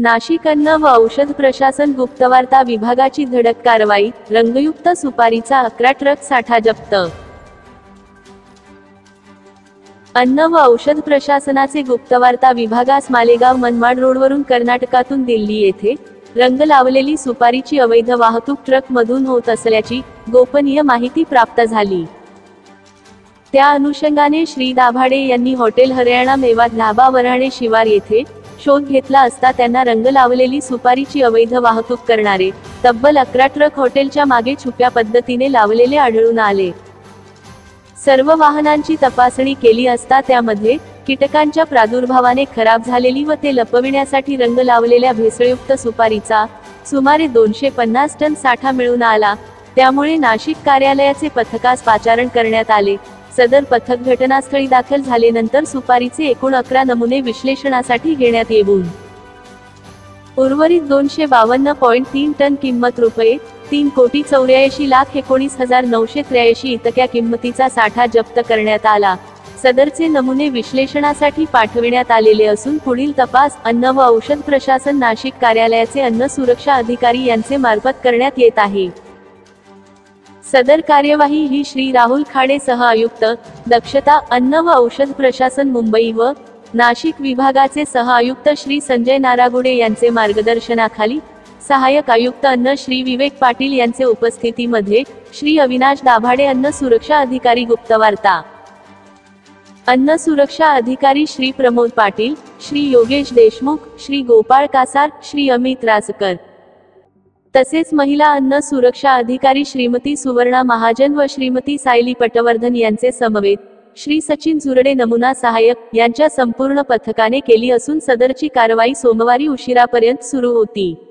नाशिक अन्न व औषध प्रशासन गुप्तवार्ता विभागाची धडक कारवाई, रंगयुक्त सुपारीचा 11 ट्रक साठा जप्त। अन्न व औषध प्रशासनाचे गुप्तवार्ता विभागास मालेगाव मनमाड रोडवरून कर्नाटकातून दिल्ली येथे रंग लावलेली सुपारीची अवैध वाहतूक ट्रक मधून होत असल्याची गोपनीय माहिती प्राप्त झाली। त्या अनुषंगाने श्री दाभाडे यांनी हॉटेल हरियाणा मेवात ढाबा वऱ्हाणे शिवार येथे शोध घेतला असता त्यांना रंग लावलेली सुपारीची अवैध वाहतूक करणारे तब्बल 11 ट्रक हॉटेलच्या मागे छुप्या पद्धतीने लावलेले आढळून आले। सर्व वाहनांची तपासणी केली असता त्यामध्ये कीटकांच्या प्रादुर्भावाने खराब झालेली व ते लपविण्यासाठी रंग लावलेल्या भेसळयुक्त सुपारीचा सुमारे 250 टन साठा मिळून आला। त्यामुळे नाशिक कार्यालयाचे पथकास पाचारण करण्यात आले। सदर पथक घटनास्थळी दाखल झाल्यानंतर सुपारीचे एकूण 11 नमुने विश्लेषणासाठी घेण्यात येऊन उर्वरित 252.3 टन किंमत ₹3,84,19,983 इतक्या किंमतीचा साठा जप्त करण्यात आला। सदरचे नमुने विश्लेषणासाठी पाठविण्यात आलेले असून पुढील तपास अन्न व औषध प्रशासन नाशिक कार्यालयाचे अन्न सुरक्षा अधिकारी यांचे मार्फत करण्यात येत आहे। सदर कार्यवाही ही श्री राहुल खाडे सह आयुक्त दक्षता अन्न व औषध प्रशासन मुंबई व नाशिक विभागाचे सह आयुक्त श्री संजय नारागुडे यांचे मार्गदर्शनाखाली सहाय्यक आयुक्त अन्न श्री विवेक पाटील यांचे उपस्थितीमध्ये श्री अविनाश दाभाडे अन्न सुरक्षा अधिकारी गुप्तवार्ता अन्न सुरक्षा अधिकारी श्री प्रमोद पाटील, श्री योगेश देशमुख, श्री गोपाळ कासार, श्री अमित रासकर तसेच महिला अन्न सुरक्षा अधिकारी श्रीमती सुवर्णा महाजन व श्रीमती सायली पटवर्धन यांचे समवेत श्री सचिन झुरडे नमुना सहाय्यक यांच्या संपूर्ण पथकाने केली असून सदरची कारवाई सोमवारी उशिरापर्यंत सुरू होती।